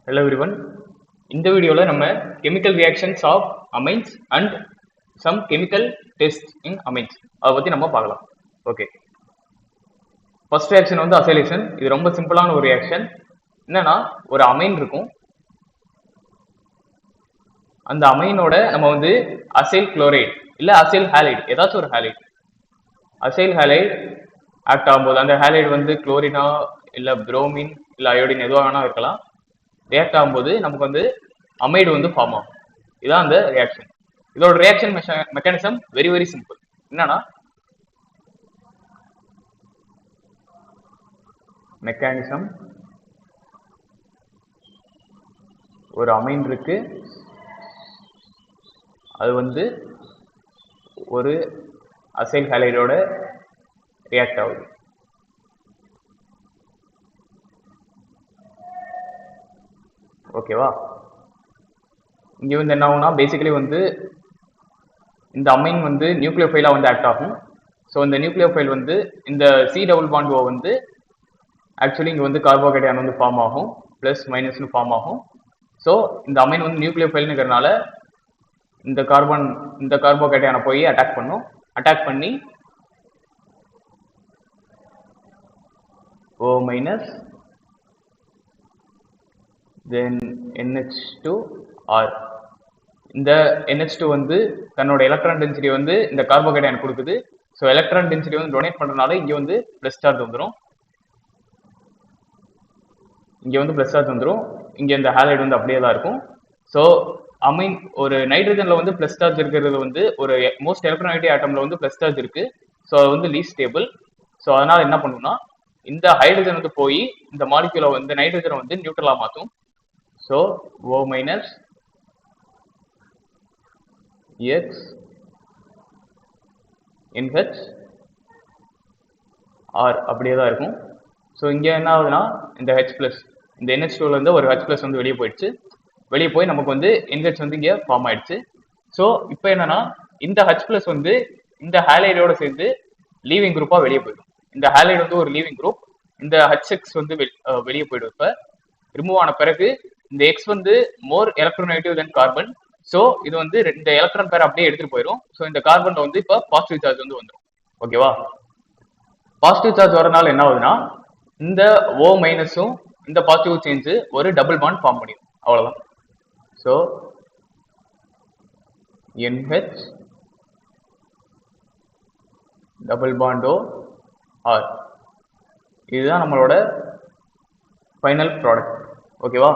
Hello everyone. இந்த வீடியோல நம்ம chemical reactions of amines and some chemical tests in amines அதை பத்தி நம்ம பார்க்கலாம். ஓகே, ஃபர்ஸ்ட் ரியாக்ஷன் வந்து அசைலேஷன். இது ரொம்ப சிம்பிளான ஒரு ரியாக்ஷன். என்னன்னா, ஒரு அமைன் இருக்கும். அந்த அமைனோட நம்ம வந்து அசைல் குளோரைடு இல்ல அசைல் ஹாலைடு, ஏதாச்சும் ஒரு ஹாலைடு, அசைல் ஹாலைடு ஆக்ட் ஆகும்போது அந்த ஹாலைடு வந்து குளோரினா இல்ல புரோமின் இல்ல அயோடின் எதுவாக வேணா இருக்கலாம். ரியாக்ட் ஆகும்போது நமக்கு வந்து அமைடு வந்து ஃபார்ம் ஆகும். இதுதான் அந்த ரியாக்ஷன். இதோட reaction mechanism very very simple. என்னன்னா, மெக்கானிசம் ஒரு அமைன் இருக்கு, அது வந்து ஒரு அசைல் ஹாலைடோட ரியாக்ட் ஆகுது. ஓகேவா? இங்க வந்து என்ன ஆகும்னா, பேசிக்கலி வந்து இந்த அமைன் வந்து நியூக்ளியோஃபைலா வந்து ஆக்ட் ஆகும். ஸோ இந்த நியூக்ளியோஃபைல் வந்து இந்த சி டபுள் பாண்ட் ஓ வந்து ஆக்சுவலி இங்க வந்து கார்போகேட்டையான் வந்து ஃபார்ம் ஆகும், பிளஸ் மைனஸ்னு ஃபார்ம் ஆகும். ஸோ இந்த அமைன் வந்து நியூக்ளியோஃபைல்னுங்கிறதுனால இந்த கார்போகேட்டையான போய் அட்டாக் பண்ணும். அட்டாக் பண்ணி O மைனஸ் தென் NH2R. இந்த NH2 வந்து தன்னோட எலக்ட்ரான் டென்சிட்டி வந்து இந்த கார்போகேட்டையான் கொடுக்குது. ஸோ எலக்ட்ரான் டென்சிட்டி வந்து டொனேட் பண்றதுனால இங்க வந்து பிளஸ் சார்ஜ் வந்துடும். இங்க இந்த ஹாலைடு வந்து அப்படியே தான் இருக்கும். ஸோ அமைன் ஒரு நைட்ரஜன்ல வந்து பிளஸ் சார்ஜ் இருக்கிறது வந்து ஒரு மோஸ்ட் எலக்ட்ரோநெகட்டிவ் ஆட்டம்ல வந்து பிளஸ் சார்ஜ் இருக்கு. ஸோ அது வந்து லீஸ்ட் ஸ்டேபிள். ஸோ அதனால என்ன பண்ணும்னா, இந்த ஹைட்ரஜன் வந்து போய் இந்த மாலிக்யூலை வந்து நைட்ரஜனை வந்து நியூட்ரலா மாற்றும். So O minus X NH R அப்படியே தான் இருக்கும். ஸோ இங்க என்ன ஆகுதுன்னா, இந்த H பிளஸ் இந்த NH2ல இருந்து ஒரு H பிளஸ் வந்து வெளியே போயிடுச்சு. வெளியே போய் நமக்கு வந்து NH வந்து இங்க ஃபார்ம் ஆயிடுச்சு. ஸோ இப்போ என்னன்னா, இந்த H பிளஸ் வந்து இந்த ஹாலைடோட சேர்ந்து லீவிங் குரூப்பா வெளியே போயிடும். இந்த ஹாலைடு வந்து ஒரு லீவிங் குரூப். இந்த HX வந்து வெளியே போயிடும். இப்போ ரிமூவ் ஆன பிறகு இந்த X வந்து மோர் எலக்ட்ரோநெகட்டிவ் தென் கார்பன். ஸோ இது வந்து இந்த எலக்ட்ரான் பேர் அப்படியே எடுத்துட்டு போயிடும். ஸோ இந்த கார்பன்ல வந்து இப்போ பாசிட்டிவ் சார்ஜ் வந்து வந்துடும். ஓகேவா? பாசிட்டிவ் சார்ஜ் வரனால என்ன ஆகுதுன்னா, இந்த O மைனஸும் இந்த பாசிட்டிவ் சேஞ்ச் ஒரு டபுள் பாண்ட் ஃபார்ம் பண்ணிடும். அவ்வளவுதான். So NH double bond O R, இதுதான் நம்மளோட ஃபைனல் ப்ராடக்ட். ஓகேவா?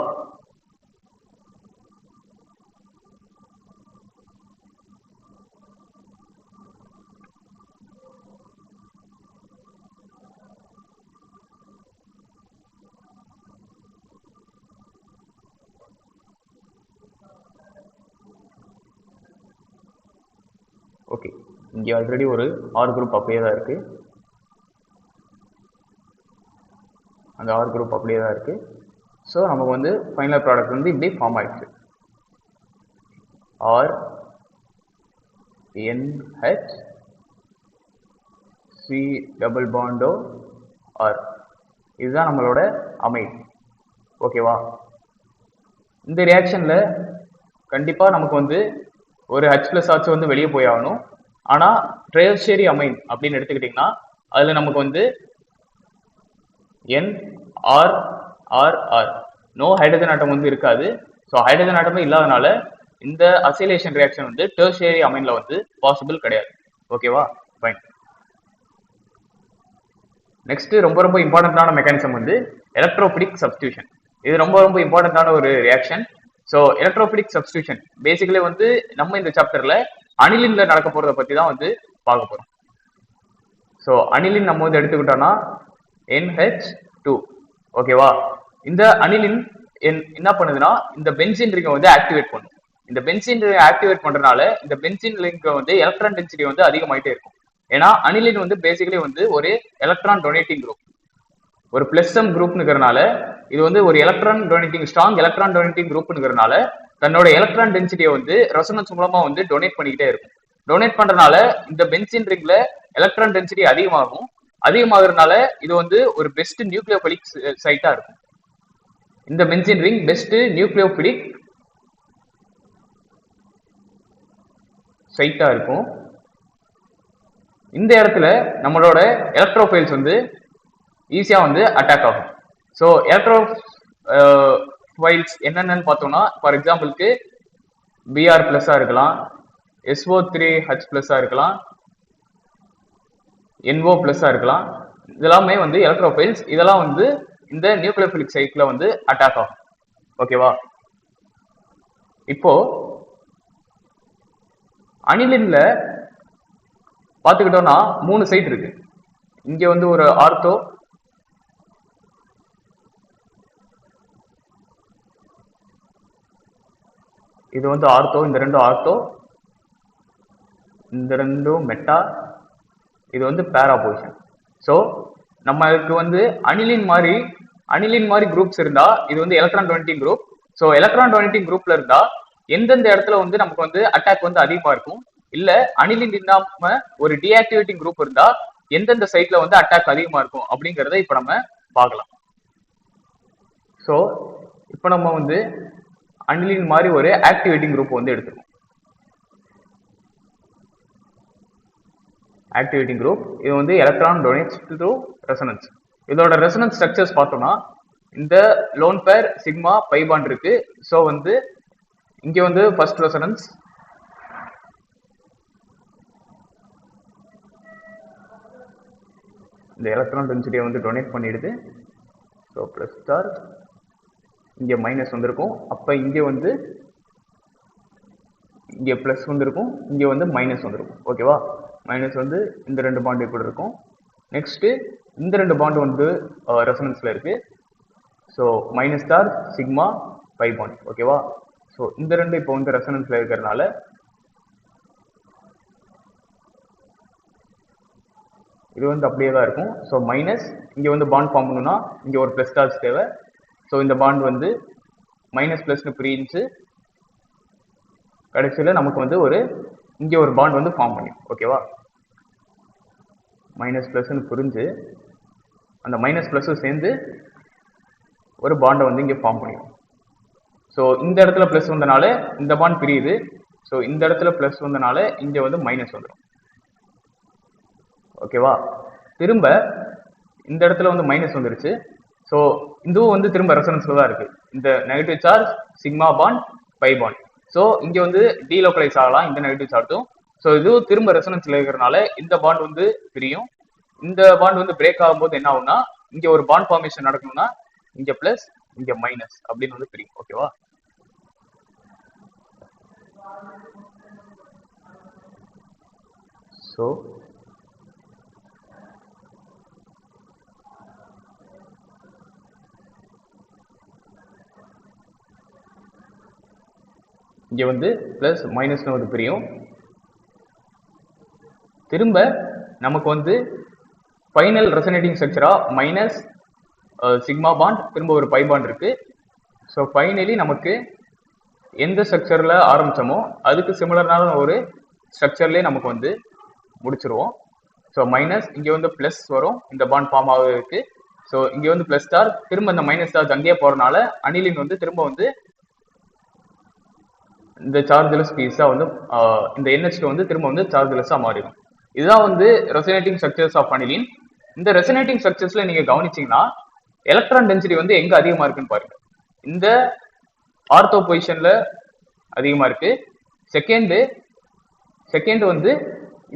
ஓகே, இங்கே ஆல்ரெடி ஒரு ஆர் குரூப் அப்படியே தான் இருக்கு. அந்த ஆர் குரூப் அப்படியே தான் இருக்கு. ஸோ நமக்கு வந்து ஃபைனல் ப்ராடக்ட் வந்து இப்படி ஃபார்ம் ஆயிடுச்சு. ஆர் NH C டபுள் பாண்டோ ஆர், இதுதான் நம்மளோட அமைன். ஓகேவா? இந்த ரியாக்ஷன்ல கண்டிப்பா நமக்கு வந்து ஒரு H பிளஸ் ஆச்சு வந்து வெளியே போய் ஆகணும். ஆனா ட்ரையர்ஷியரி அமைன் அப்படின்னு எடுத்துக்கிட்டீங்கன்னா அதுல நமக்கு வந்து NRRR நோ ஹைட்ரஜன் ஆட்டம் வந்து இருக்காது. ஸோ ஹைட்ரஜன் ஆட்டமே இல்லாதனால இந்த அசைலேஷன் ரியாக்ஷன் வந்து டெர்ஷியரி அமைன்ல வந்து பாசிபிள் கிடையாது. ஓகேவா? ஃபைன். நெக்ஸ்ட் ரொம்ப ரொம்ப இம்பார்ட்டன்டான மெக்கானிசம் வந்து எலக்ட்ரோபிலிக் சப்ஸ்டியூஷன். இது ரொம்ப ரொம்ப இம்பார்ட்டன்டான ஒரு reaction. So electrophilic substitution basically வந்து நம்ம இந்த சாப்டர்ல அனிலின்ல நடக்க போறதை பத்தி தான் வந்து பார்க்க போறோம். ஸோ அனிலின் நம்ம வந்து எடுத்துக்கிட்டோம்னா NH2. ஓகேவா? இந்த அனிலின் என்ன பண்ணுதுன்னா, இந்த பென்சீன் ரிங்கை வந்து ஆக்டிவேட் பண்ணும். இந்த பென்சீன் ரிங்கை ஆக்டிவேட் பண்றதுனால இந்த பென்சீன் ரிங்க் வந்து எலக்ட்ரான் டென்சிட்டி வந்து அதிகமாயிட்டே இருக்கும். ஏன்னா அனிலின் வந்து பேசிக்கலி வந்து ஒரு எலக்ட்ரான் டொனேட்டிங் குரூப், ஒரு பிளஸ் எம் குரூப்னுங்கிறனால இது வந்து ஒரு electron donating strong electron donating குரூப்னுங்கிறனால தன்னோட எலக்ட்ரான் டென்சிட்டியை வந்து ரெசோனன்ஸ் மூலமா வந்து டொனேட் பண்ணிக்கிட்டே இருக்கும். டொனேட் பண்றதுனால இந்த பென்சீன் ரிங்ல எலக்ட்ரான் டென்சிட்டி அதிகமாகிறதுனால இது வந்து ஒரு பெஸ்ட் நியூக்ளியோபிலிக் சைட்டா இருக்கும். இந்த பென்சீன் ரிங் பெஸ்ட் நியூக்ளியோபிலிக் சைட்டா இருக்கும். இந்த இடத்துல நம்மளோட எலக்ட்ரோஃபைல்ஸ் வந்து ஈஸியா வந்து அட்டாக் ஆகும். ஸோ எலக்ட்ரோஃபைல்ஸ் என்னென்னு பார்த்தோம்னா, ஃபார் எக்ஸாம்பிளுக்கு பிஆர் பிளஸ்ஸா இருக்கலாம், SO3H பிளஸ்ஸா இருக்கலாம், NO பிளஸ்ஸா இருக்கலாம். இதெல்லாமே வந்து எலக்ட்ரோஃபைல்ஸ். இதெல்லாம் வந்து இந்த நியூக்ளியோபிலிக் சைட்ல வந்து அட்டாக் ஆகும். ஓகேவா? இப்போ அனிலின்ல பாத்துக்கிட்டோம்னா 3 சைட் இருக்கு. இங்க வந்து ஒரு ஆர்த்தோ, இது வந்து ஆர்த்தோ, இந்த ரெண்டும் ஆர்த்தோ, இந்த ரெண்டும் மெட்டா, இது வந்து பேரா பொசிஷன். ஸோ நம்மளுக்கு வந்து அனிலின் மாதிரி குரூப்ஸ் இருந்தா இது வந்து electron donating group. So electron donating குரூப்ல இருந்தா எந்தெந்த இடத்துல வந்து நமக்கு வந்து அட்டாக் வந்து அதிகமா இருக்கும், இல்ல அனிலின் இல்லாம ஒரு டீஆக்டிவேட்டிங் குரூப் இருந்தா எந்தெந்த சைட்ல வந்து அட்டாக் அதிகமா இருக்கும் அப்படிங்கறத இப்ப நம்ம பார்க்கலாம். ஸோ இப்ப நம்ம வந்து அனிலின் மாதிரி ஒரு ஆக்டிவேட்டிங் குரூப் வந்து எடுத்துக்கோம். ஆக்டிவேட்டிங் குரூப் இது வந்து எலக்ட்ரான் டொனேட்ஸ் டு ரெசனன்ஸ். இதோட ரெசனன்ஸ் ஸ்ட்ரக்சர்ஸ் பார்த்தோம்னா இந்த lone pair sigma by bond இருக்கு. ஸோ வந்து இங்க வந்து ஃபர்ஸ்ட் ரெசனன்ஸ், இந்த எலக்ட்ரான் டென்சிட்டியை வந்து டொனேட் பண்ணிடுது. ஸோ பிளஸ் சார்ஜ், இங்க மைனஸ் வந்திருக்கும். அப்ப இங்க வந்து இங்க பிளஸ் வந்திருக்கும், இங்க வந்து மைனஸ் வந்திருக்கும். ஓகேவா? மைனஸ் வந்து இந்த ரெண்டு பாண்ட் இப்படி இருக்கும். நெக்ஸ்ட் இந்த ரெண்டு பாண்ட் வந்து ரெசனன்ஸ்ல இருக்கு. So minus charge sigma by bond. ஓகேவா? ஸோ இந்த ரெண்டு இப்போ வந்து ரெசனன்ஸ்ல இருக்கிறதுனால இது வந்து அப்படியே தான் இருக்கும். ஸோ மைனஸ் இங்க வந்து பாண்ட் ஃபார்ம் பண்ணணும்னா இங்க ஒரு பிளஸ் சார்ஜ் தேவை. ஸோ இந்த பாண்ட் வந்து மைனஸ் பிளஸ்னு பிரிஞ்சு கடைசியில் நமக்கு வந்து இங்க ஒரு பாண்ட் வந்து ஃபார்ம் பண்ணி. ஓகேவா? மைனஸ் பிளஸ்னு புரிஞ்சு அந்த மைனஸ் பிளஸ் சேர்ந்து ஒரு பாண்டை வந்து இங்க ஃபார்ம் பண்ணிடும். ஸோ இந்த இடத்துல பிளஸ் வந்தனால இந்த பாண்ட் பிரியுது. ஸோ இந்த இடத்துல பிளஸ் வந்தனால இங்க வந்து மைனஸ் வந்துடும். ஓகேவா? திரும்ப இந்த இடத்துல வந்து மைனஸ் வந்துருச்சு. ஸோ இதுவும் வந்து திரும்ப ரெசனன்ஸ்ல தான் இருக்கு. இந்த negative charge sigma bond by bond. So இங்க வந்து டீலோக்கலைஸ் ஆகலாம் இந்த நெகட்டிவ் சார்ஜும். ஸோ இதுவும் திரும்ப ரெசனன்ஸ்ல இருக்கிறதுனால இந்த பாண்ட் வந்து பிரியும். இந்த பாண்ட் வந்து பிரேக் ஆகும்போது என்ன ஆகும்னா இங்க ஒரு பாண்ட் ஃபார்மேஷன் நடக்கணும்னா இங்க பிளஸ் இங்க மைனஸ் அப்படின்னு வந்து பிரியும். ஓகேவா? ஸோ இங்க வந்து பிளஸ் மைனஸ்னு ஒரு பிரியும். திரும்ப நமக்கு வந்து ஃபைனல் ரெசனேட்டிங் ஸ்ட்ரக்சரா மைனஸ் சிக்மா பாண்ட் திரும்ப ஒரு பை பாண்ட் இருக்கு. ஸோ ஃபைனலி நமக்கு எந்த ஸ்ட்ரக்சர்ல ஆரம்பிச்சோமோ அதுக்கு சிமிலரான ஒரு ஸ்ட்ரக்சர்லேயே நமக்கு வந்து முடிச்சிருவோம். ஸோ மைனஸ் இங்க வந்து பிளஸ் வரும், இந்த பாண்ட் ஃபார்ம் ஆகுறதுக்கு. ஸோ இங்க வந்து பிளஸ் ஸ்டார், திரும்ப இந்த மைனஸ் சார்ஜ் அங்கேயே போறதுனால அனிலின் வந்து திரும்ப வந்து இந்த சார்ஜ்லெஸ் பீஸா வந்து இந்த NH2 வந்து திரும்ப வந்து சார்ஜ்லெஸ்ஸா மாறிடும். இதுதான் வந்து ரெசனேட்டிங் ஸ்ட்ரக்சர்ஸ் ஆஃப் அனிலின். இந்த ரெசனேட்டிங் ஸ்ட்ரக்சர்ஸ்ல நீங்க கவனிச்சீங்கன்னா எலக்ட்ரான் டென்சிட்டி வந்து எங்க அதிகமா இருக்குன்னு பாருங்க. இந்த ஆர்த்தோ பொசிஷன்ல அதிகமா இருக்கு. செகண்ட் வந்து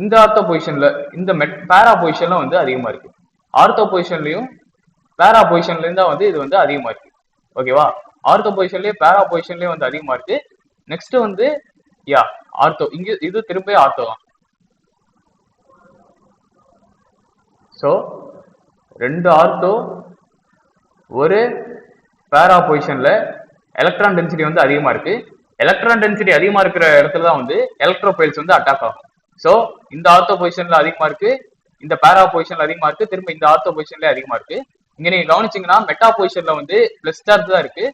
இந்த ஆர்த்தோ பொசிஷன்ல, இந்த பேரா பொசிஷன்ல வந்து அதிகமா இருக்கு. ஆர்த்தோ பொசிஷன்லயும் பேரா பொசிஷன்லயும் தான் வந்து இது வந்து அதிகமா இருக்கு. ஓகேவா? ஆர்த்தோ பொசிஷன்லயும் பேரா பொசிஷன்லயும் வந்து அதிகமா இருக்கு. நெக்ஸ்ட் வந்து ஆர்த்தோ, இங்க இது திரும்ப ஆர்த்தோ தான். ஸோ ரெண்டு ஆர்த்தோ ஒரு பேரா பொசிஷன்ல எலக்ட்ரான் டென்சிட்டி வந்து அதிகமா இருக்கு. எலக்ட்ரான் டென்சிட்டி அதிகமா இருக்கிற இடத்துல தான் வந்து எலக்ட்ரோஃபைல்ஸ் வந்து அட்டாக் ஆகும். ஸோ இந்த ஆர்த்தோ பொசிஷன்ல அதிகமா இருக்கு, இந்த பேரா பொசிஷன்ல அதிகமா இருக்கு, திரும்ப இந்த ஆர்த்தோ பொசிஷன்ல அதிகமா இருக்கு. இங்க நீங்க கவனிச்சீங்கன்னா மெட்டா பொசிஷன்ல வந்து பிளஸ் சார்ஜ் தான் இருக்கு.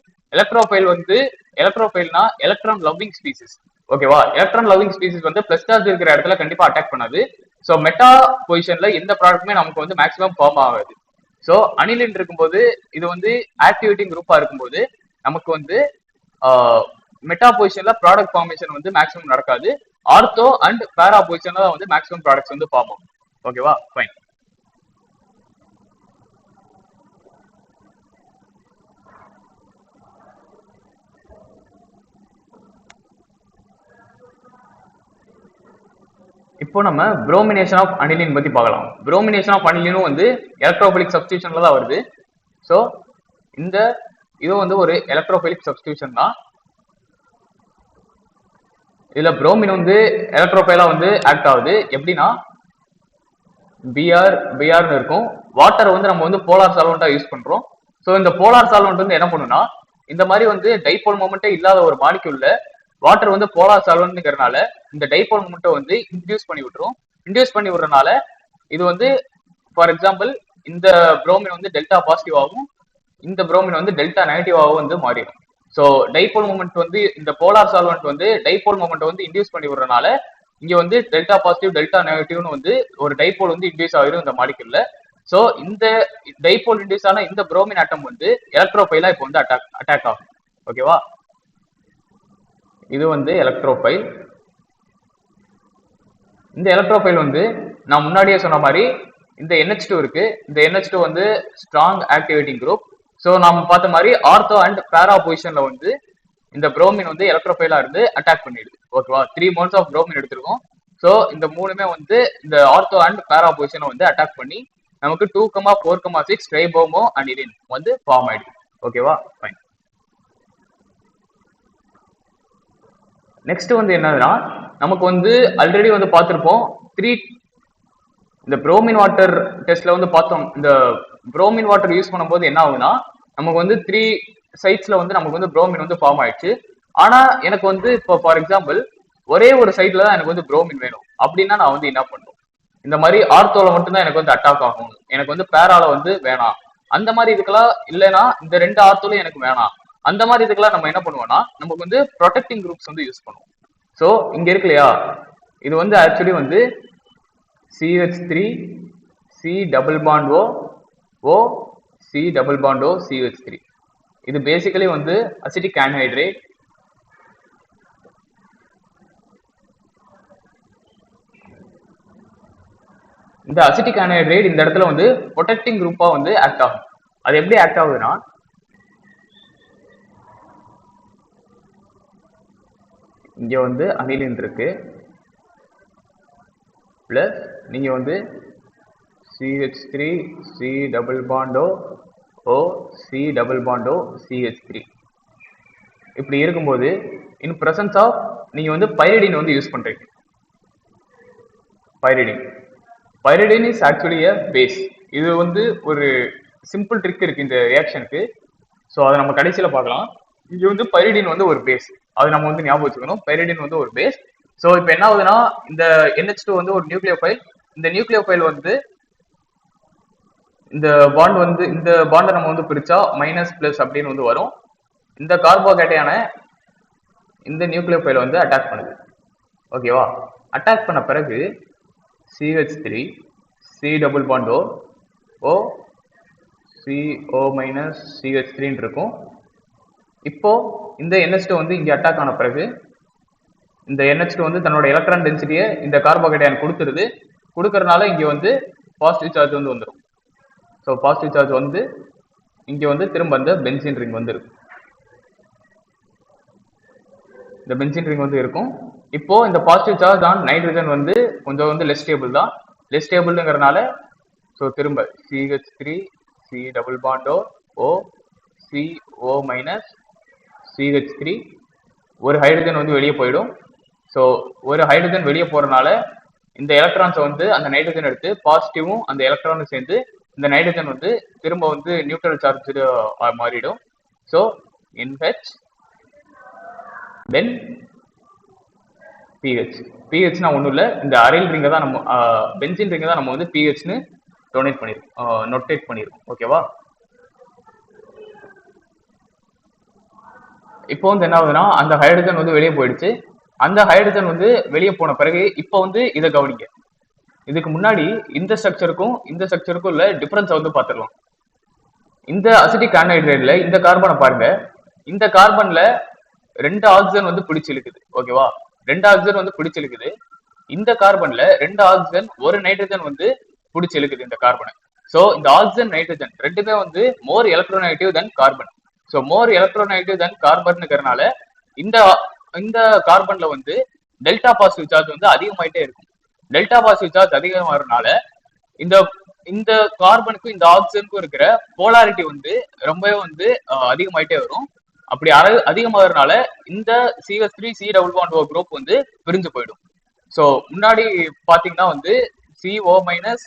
எலக்ட்ரோஃபைல்னா எலக்ட்ரான் லவ்விங் ஸ்பீசிஸ். ஓகேவா? எலக்ட்ரான் லவ்விங் ஸ்பீசிஸ் வந்து பிளஸ் சார்ஜ் இருக்கிற இடத்துல கண்டிப்பா அட்டாக் பண்ணாது. ஸோ மெட்டா பொசிஷன்ல எந்த ப்ராடக்ட்டுமே நமக்கு வந்து மேக்ஸிமம் ஃபார்ம் ஆகாது. ஸோ அனிலின் இருக்கும்போது இது வந்து ஆக்டிவேட்டிங் குரூப்பா இருக்கும்போது நமக்கு வந்து மெட்டா பொசிஷன்ல ப்ராடக்ட் ஃபார்மேஷன் வந்து மேக்ஸிமம் நடக்காது. ஆர்த்தோ அண்ட் பேரா பொசிஷன்ல வந்து மேக்ஸிமம் ப்ராடக்ட்ஸ் வந்து ஃபார்ம் ஆகும். ஓகேவா, ஃபைன். இப்போ நம்ம புரோமினேஷன் ஆஃப் அனிலின் பத்தி பார்க்கலாம். புரோமினேஷன் ஆஃப் அனிலினும் வந்து எலக்ட்ரோஃபிலிக் சப்ஸ்டியூஷன்ல தான் வருது. ஸோ இந்த இது வந்து ஒரு எலக்ட்ரோஃபிலிக் சப்ஸ்டியூஷன் தான். இதுல புரோமின் வந்து எலக்ட்ரோஃபைலா வந்து ஆக்ட் ஆகுது. எப்படின்னா பிஆர்னு இருக்கும். வாட்டர் வந்து நம்ம வந்து போலார் சால்வெண்டா யூஸ் பண்றோம். ஸோ இந்த போலார் சால்வெண்ட் வந்து என்ன பண்ணுன்னா இந்த மாதிரி வந்து டைபோல் மொமெண்டே இல்லாத ஒரு மாலிக்யூல்ல வாட்டர் வந்து போலார் சால்வெண்ட்ங்கிறனால இந்த டைபோல் மொமெண்ட்டை வந்து இன்டியூஸ் பண்ணி விட்டுரும். இன்டியூஸ் பண்ணி விடுறதுனால இது வந்து ஃபார் எக்ஸாம்பிள் இந்த புரோமின் வந்து டெல்டா பாசிட்டிவாகவும் இந்த புரோமின் வந்து டெல்டா நெகட்டிவாகவும் வந்து மாறிடும். ஸோ டைபோல் மொமெண்ட் வந்து இந்த போலார் சால்வெண்ட் வந்து டைபோல் மொமெண்ட் வந்து இன்டியூஸ் பண்ணி விடுறதுனால இங்க வந்து டெல்டா பாசிட்டிவ் டெல்டா நெகட்டிவ்னு வந்து ஒரு டைபோல் வந்து இன்டியூஸ் ஆகிடும் இந்த மாலிக்யூல்ல. ஸோ இந்த டைபோல் இன்டியூஸ் ஆன இந்த புரோமின் ஆட்டம் வந்து எலக்ட்ரோஃபைலா இப்போ வந்து அட்டாக் ஆகும். ஓகேவா, இது வந்து எலக்ட்ரோஃபைல். இந்த எலக்ட்ரோஃபைல் வந்து நான் முன்னாடியே சொன்ன மாதிரி இந்த NH2 இருக்கு. இந்த NH2 வந்து ஸ்ட்ராங் ஆக்டிவேட்டிங் குரூப். ஸோ நாம பார்த்த மாதிரி ஆர்த்தோ அண்ட் பேரா பொசிஷன்ல வந்து இந்த புரோமின் வந்து எலக்ட்ரோஃபைலா இருந்து அட்டாக் பண்ணிடுது. ஓகேவா, 3 மோல்ஸ் ஆஃப் புரோமின் எடுத்திருக்கோம். ஸோ இந்த மூணுமே வந்து இந்த ஆர்த்தோ அண்ட் பேரா பொசிஷனை வந்து அட்டாக் பண்ணி நமக்கு 2,4,6 ட்ரைபோமோ அனிலின் வந்து ஃபார்ம் ஆயிடுது. ஓகேவா, ஃபைன். நெக்ஸ்ட் வந்து என்னதுன்னா நமக்கு வந்து ஆல்ரெடி வந்து பார்த்துருப்போம் இந்த புரோமின் வாட்டர் டெஸ்ட்ல வந்து பார்த்தோம். இந்த புரோமின் வாட்டர் யூஸ் பண்ணும்போது என்ன ஆகுதுன்னா நமக்கு வந்து 3 சைட்ஸ்ல வந்து நமக்கு வந்து புரோமின் வந்து ஃபார்ம் ஆயிடுச்சு. ஆனா எனக்கு வந்து இப்போ ஃபார் எக்ஸாம்பிள் ஒரே ஒரு சைட்ல தான் எனக்கு வந்து புரோமின் வேணும் அப்படின்னா நான் வந்து என்ன பண்ணும், இந்த மாதிரி ஆர்த்தோல மட்டும்தான் எனக்கு வந்து அட்டாக் ஆகும், எனக்கு வந்து பேரால வந்து வேணாம். அந்த மாதிரி இதுக்கெல்லாம் இல்லைன்னா இந்த 2 ஆர்த்தோலும் எனக்கு வேணாம். அந்த மாதிரி இதுக்கெல்லாம் நம்ம என்ன பண்ணுவோம்னா நமக்கு வந்து ப்ரொடெக்டிங் குரூப்ஸ் வந்து யூஸ் பண்ணுவோம். ஸோ இங்க இருக்கு இல்லையா, இது வந்து ஆக்சுவலி வந்து CH3 C double bond O C double bond O CH3. இது பேசிக்கலி வந்து அசிட்டிக் ஆன்ஹைட்ரேட். இந்த அசிட்டிக் ஆன்ஹைட்ரேட் இந்த இடத்துல வந்து ப்ரொடெக்டிங் குரூப்பா வந்து ஆக்ட் ஆகும். அது எப்படி ஆக்ட் ஆகுதுன்னா இங்க வந்து அனிலின் இருக்கு பிளஸ் நீங்க வந்து CH3 C double bond O C double bond O CH3 இப்படி இருக்கும்போது இன் பிரசன்ஸ் ஆஃப் நீங்க வந்து பைரிடின் வந்து யூஸ் பண்றீங்க. Pyridine is actually a base. இது வந்து ஒரு சிம்பிள் ட்ரிக் இருக்கு இந்த ரியாக்ஷனுக்கு. ஸோ அதை நம்ம கடைசியில பார்க்கலாம். இங்க வந்து பைரிடின் வந்து ஒரு பேஸ், அது நம்ம வந்து ஞாபகம் வச்சுக்கணும். பைரிடின் வந்து ஒரு பேஸ். ஸோ இப்போ என்ன ஆகுதுன்னா இந்த NH2 வந்து ஒரு நியூக்ளியோஃபைல். இந்த நியூக்ளியோஃபைல் வந்து இந்த பாண்டை நம்ம வந்து பிரிச்சா மைனஸ் பிளஸ் அப்படின்னு வந்து வரும். இந்த கார்போகேட்டையான இந்த நியூக்ளியோஃபைல் வந்து அட்டாக் பண்ணுது. ஓகேவா, அட்டாக் பண்ண பிறகு CH3 C double bond O CO minus CH3 இருக்கும். இப்போ இந்த NH2 வந்து இங்க அட்டாக் ஆன பிறகு இந்த NH2 வந்து தன்னோட எலக்ட்ரான் டென்சிட்டியை இந்த கார்போகேட்டையான் கொடுத்துருது. கொடுக்கறதுனால இங்க வந்து பாசிட்டிவ் சார்ஜ் வந்து வந்துடும். ஸோ பாசிட்டிவ் சார்ஜ் வந்து இங்க வந்து திரும்ப அந்த பென்சீன் ரிங் வந்து இருக்கும். இந்த பென்சீன் ரிங் வந்து இருக்கும். இப்போ இந்த பாசிட்டிவ் சார்ஜ் ஆன் நைட்ரஜன் வந்து கொஞ்சம் வந்து லெஸ் ஸ்டேபிள் தான். லெஸ் ஸ்டேபிள்ங்கிறதுனால ஸோ திரும்ப CH3 C double bond O CO minus CH3 ஒரு ஹைட்ரஜன் வந்து வெளியே போயிடும். ஸோ ஒரு ஹைட்ரஜன் வெளியே போறதுனால இந்த எலக்ட்ரான்ஸை வந்து அந்த நைட்ரஜன் எடுத்து பாசிட்டிவும் அந்த எலக்ட்ரானும் சேர்ந்து இந்த நைட்ரஜன் வந்து திரும்ப வந்து நியூட்ரல் சார்ஜ் மாறிடும். ஸோ NH தென் PH. PHனா ஒன்றும் இல்லை, இந்த அரைல் ரிங்கை தான் நம்ம பென்சின் ரிங்கை தான் நம்ம வந்து PHன்னு நோட்டேட் பண்ணிருக்கோம். ஓகேவா, இப்போ வந்து என்ன ஆகுதுன்னா அந்த ஹைட்ரஜன் வந்து வெளியே போயிடுச்சு. அந்த ஹைட்ரஜன் வந்து வெளியே போன பிறகு இப்போ வந்து இதை கவனிங்க. இதுக்கு முன்னாடி இந்த ஸ்ட்ரக்சருக்கும் உள்ள டிஃபரன்ஸை வந்து பார்த்துடலாம். இந்த அசிட்டிக் ஆன்ஹைட்ரைட்ல இந்த கார்பனை பாருங்க, இந்த கார்பன்ல 2 ஆக்சிஜன் வந்து பிடிச்சு இழுக்குது. ஓகேவா, 2 ஆக்சிஜன் வந்து பிடிச்சு இழுக்குது. இந்த கார்பன்ல 2 ஆக்சிஜன் 1 நைட்ரஜன் வந்து பிடிச்சு இழுக்குது இந்த கார்பனை. சோ இந்த ஆக்சிஜன் நைட்ரஜன் ரெண்டுமே வந்து மோர் எலக்ட்ரோநெகட்டிவ் தென் கார்பன். சோ மோர் எலக்ட்ரோநெகட்டிவ் தென் கார்பன்ங்கிறதுனால இந்த இந்த கார்பன்ல வந்து டெல்டா பாசிட்டிவ் சார்ஜ் வந்து அதிகமாயிட்டே இருக்கும். டெல்டா பாசிட்டிவ் சார்ஜ் அதிகமாகறதுனால இந்த இந்த கார்பனுக்கும் இந்த ஆக்சிஜனுக்கும் இருக்கிற போலாரிட்டி வந்து ரொம்பவே வந்து அதிகமாயிட்டே வரும். அப்படி அதிகமாகறதுனால இந்த CH3C+O குரூப் வந்து பிரிஞ்சு போயிடும். ஸோ முன்னாடி பாத்தீங்கன்னா வந்து CO மைனஸ்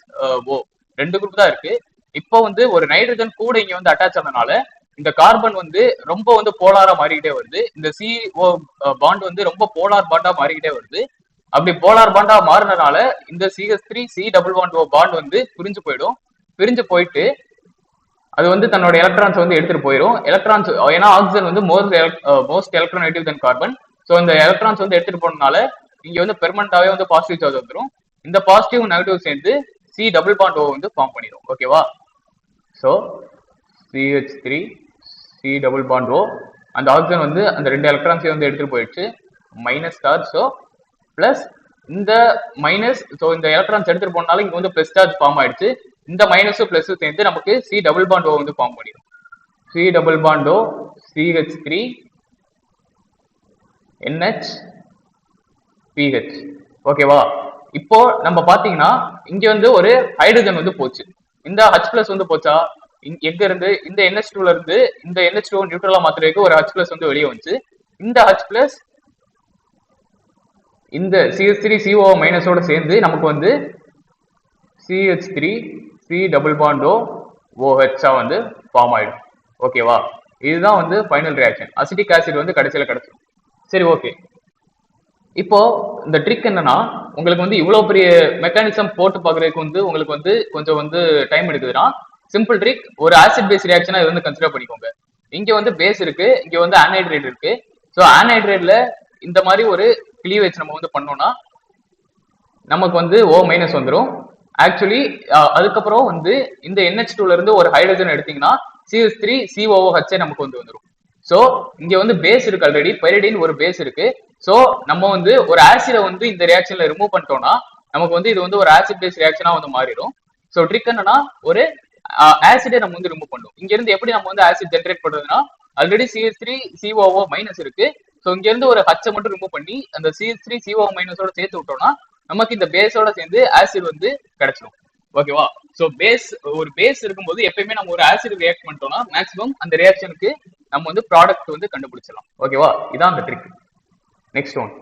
O 2 குரூப் தான் இருக்கு. இப்போ வந்து ஒரு நைட்ரஜன் கூட இங்க வந்து அட்டாச் ஆனதுனால இந்த கார்பன் வந்து ரொம்ப வந்து போலாரா மாறிக்கிட்டே வருது. இந்த CO பாண்ட் வந்து ரொம்ப போலார் பாண்டா மாறிக்கிட்டே வருது. அப்படி போலார் பாண்டா மாறினதுனால இந்த CH3C+O பாண்ட் வந்து பிரிஞ்சு போயிடும். பிரிஞ்சு போயிட்டு அது வந்து தன்னோட எலக்ட்ரான்ஸ் வந்து எடுத்துட்டு போயிடும். எலக்ட்ரான்ஸ் ஏன்னா ஆக்சிஜன் வந்து மோஸ்ட் எலக்ட்ரோநெகட்டிவ் தென் கார்பன். ஸோ இந்த எலக்ட்ரான்ஸ் வந்து எடுத்துட்டு போனதுனால இங்க வந்து பெர்மனண்டாவே வந்து பாசிட்டிவ் சார்ஜ் வந்துடும். இந்த பாசிட்டிவ் நெகட்டிவ் சேர்ந்து C+O வந்து ஃபார்ம் பண்ணிடும். ஓகேவா, ஸோ CH3C+O அந்த ஆக்சிஜன் வந்து அந்த 2 எலக்ட்ரான்ஸையும் வந்து எடுத்துட்டு போயிடுச்சு, மைனஸ் சார்ஜ். ஸோ பிளஸ் இந்த மைனஸ், ஸோ இந்த எலக்ட்ரான்ஸ் எடுத்துட்டு போனால இங்க வந்து பிளஸ் சார்ஜ் ஃபார்ம் ஆயிடுச்சு. இந்த மைனஸும் பிளஸும் சேர்ந்து நமக்கு C+O வந்து ஃபார்ம் பண்ணிடும். C+O CH3 NH PH. ஓகேவா, இப்போ நம்ம பாத்தீங்கன்னா இங்க வந்து ஒரு ஹைட்ரஜன் வந்து போச்சு. இந்த H+ வந்து போச்சா, எங்க இருந்து இந்த NH2ல இருந்து இந்த NH2 நியூட்ரலா மாத்துறதுக்கு ஒரு H+ வந்து வெளியே வந்துச்சு. இந்த H+ இந்த CH3CO மைனஸோட சேர்ந்து நமக்கு வந்து CH3C+OOH வந்து ஃபார்ம் ஆயிடும். ஓகேவா, இதுதான் வந்து ஃபைனல் ரியாக்ஷன். அசிட்டிக் ஆசிட் வந்து கடைசியில கிடைச்சிடும். சரி, ஓகே. இப்போ இந்த ட்ரிக் என்னன்னா, உங்களுக்கு வந்து இவ்வளவு பெரிய மெக்கானிசம் போட்டு பாக்குறதுக்கு வந்து உங்களுக்கு வந்து கொஞ்சம் வந்து டைம் எடுக்குதுன்னா, சிம்பிள் ட்ரிக், ஒரு ஆசிட் பேஸ் ரியாக்ஷனா இது வந்து கன்சிடர் பண்ணிக்கோங்க. இங்க வந்து பேஸ் இருக்கு, இங்க வந்து ஆன்ஹைட்ரைட் இருக்கு. ஸோ ஆன்ஹைட்ரைட்ல இந்த மாதிரி ஒரு கிளீவேஜ் நம்ம வந்து பண்ணோம்னா நமக்கு வந்து O- வந்துடும். ஆக்சுவலி அதுக்கப்புறம் வந்து இந்த NH2ல இருந்து ஒரு ஹைட்ரஜன் எடுத்தீங்கன்னா CH3COOH நமக்கு வந்து வந்துடும். சோ இங்க வந்து பேஸ் இருக்கு, ஆல்ரெடி பைரிடின் ஒரு பேஸ் இருக்கு. சோ நம்ம வந்து ஒரு ஆசிட வந்து இந்த ரியாக்ஷன்ல ரிமூவ் பண்ணிட்டோம்னா நமக்கு வந்து இது வந்து ஒரு ஆசிட் பேஸ் ரியாக்ஷனா வந்து மாறிடும். சோ ட்ரிக் என்னன்னா, ஒரு ஆசிடை நம்ம வந்து ரிமூவ் பண்ணும். இங்க இருந்து எப்படி நம்ம வந்து ஆசிட் ஜென்ரேட் பண்றதுன்னா, ஆல்ரெடி CH3COO- இருக்கு. சோ இங்க இருந்து ஒரு H மட்டும் ரிமூவ் பண்ணி அந்த CH3CO- சேர்த்து விட்டோம்னா நமக்கு இந்த பேஸோட சேர்ந்து ஆசிட் வந்து கிடைச்சிடும். ஓகேவா, சோ பேஸ், ஒரு பேஸ் இருக்கும்போது எப்பயுமே நம்ம ஒரு ஆசிட் ரியாக்ட் பண்ணிட்டோம்னா மேக்ஸிமம் அந்த ரியாக்ஷனுக்கு நம்ம வந்து ப்ராடக்ட் வந்து கண்டுபிடிச்சலாம். ஓகேவா, இதான் அந்த ட்ரிக். Next one.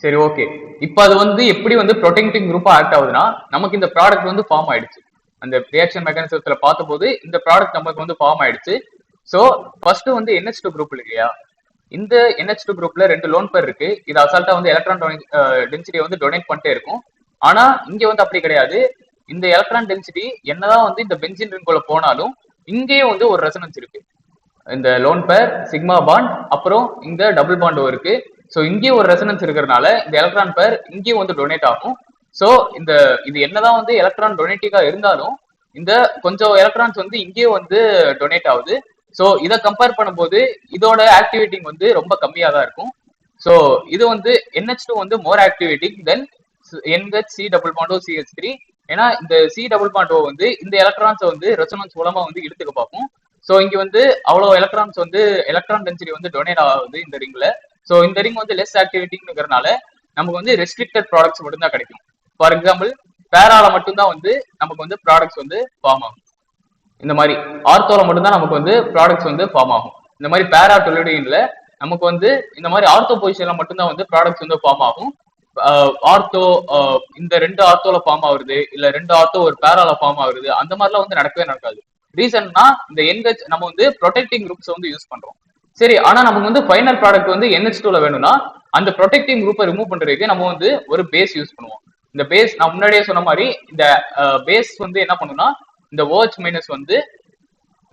சரி, ஓகே. இப்போ அது வந்து எப்படி வந்து ப்ரொடெக்டிங் குரூப்பா ஆக்ட் ஆகுதுன்னா, நமக்கு இந்த ப்ராடக்ட் வந்து ஃபார்ம் ஆயிடுச்சு. அந்த ரியாக்ஷன் மெக்கானிசத்துல பார்த்தபோது இந்த ப்ராடக்ட் நமக்கு வந்து ஃபார்ம் ஆயிடுச்சு. சோ ஃபர்ஸ்ட் வந்து NH2 குரூப் இல்லையா, இந்த NH2 குரூப்ல 2 லோன் பேர் இருக்கு. இது அசால்ட்டா வந்து எலக்ட்ரான் டென்சிட்டியை வந்து டொனேட் பண்ணிட்டே இருக்கும். ஆனா இங்க வந்து அப்படி கிடையாது. இந்த எலக்ட்ரான் டென்சிட்டி என்னதான் வந்து இந்த பென்சின் ரிங்குள்ள போனாலும் இங்கேயும் வந்து ஒரு ரெசனன்ஸ் இருக்கு. இந்த லோன் பேர் சிக்மா பாண்ட், அப்புறம் இந்த டபுள் பாண்டோ இருக்கு. ஸோ இங்கேயும் ஒரு ரெசனன்ஸ் இருக்கிறதுனால இந்த எலக்ட்ரான் பேர் இங்கேயும் வந்து டொனேட் ஆகும். ஸோ இந்த இது என்னதான் வந்து எலக்ட்ரான் டொனேட்டிவா இருந்தாலும் இந்த கொஞ்சம் எலக்ட்ரான்ஸ் வந்து இங்கேயும் வந்து டொனேட் ஆகுது. ஸோ இதை கம்பேர் பண்ணும்போது இதோட ஆக்டிவேட்டிங் வந்து ரொம்ப கம்மியாக தான் இருக்கும். ஸோ இது வந்து NH2 வந்து மோர் ஆக்டிவேட்டிங் தென் NHC+CH3. ஏன்னா இந்த C+O வந்து இந்த எலக்ட்ரான்ஸை வந்து ரெசனன்ஸ் மூலமா வந்து இழுத்துக்க பார்க்கும். ஸோ இங்க வந்து அவ்வளவு எலக்ட்ரான்ஸ் வந்து எலக்ட்ரான் டென்சிட்டி வந்து டொனேட் ஆகுது இந்த ரிங்ல. ஸோ இந்த ரிங் வந்து லெஸ் ஆக்டிவிட்டிங்கிறதுனால நமக்கு வந்து ரெஸ்ட்ரிக்டட் ப்ராடக்ட்ஸ் மட்டும் தான் கிடைக்கும். ஃபார் எக்ஸாம்பிள், பேரால மட்டும்தான் வந்து நமக்கு வந்து ப்ராடக்ட்ஸ் வந்து ஃபார்ம் ஆகும். இந்த மாதிரி ஆர்த்தோல மட்டும்தான் நமக்கு வந்து ப்ராடக்ட்ஸ் வந்து ஃபார்ம் ஆகும். இந்த மாதிரி பேரா டொலுடின்ல நமக்கு வந்து இந்த மாதிரி ஆர்த்தோ பொசிஷன்ல மட்டும்தான் வந்து ப்ராடக்ட்ஸ் வந்து ஃபார்ம் ஆகும். ஆர்த்தோ இந்த 2 ஆர்த்தோல ஃபார்ம் ஆகுறது, இல்ல 2 ஆர்த்தோ ஒரு பேரால ஃபார்ம் ஆகுறது, அந்த மாதிரிலாம் வந்து நடக்கவே நடக்காது. ரீசன்னா இந்த NH நம்ம வந்து ப்ரொடெக்டிங் குரூப்ஸ் வந்து யூஸ் பண்றோம். சரி, ஆனா நமக்கு வந்து ஃபைனல் ப்ராடக்ட் வந்து NH2ல வேணும்னா அந்த ப்ரொடெக்டிங் குரூப்பை ரிமூவ் பண்றதுக்கு நம்ம வந்து ஒரு பேஸ் யூஸ் பண்ணுவோம். இந்த பேஸ் நான் முன்னாடியே சொன்ன மாதிரி இந்த பேஸ் வந்து என்ன பண்ணுன்னா இந்த OH மைனஸ் வந்து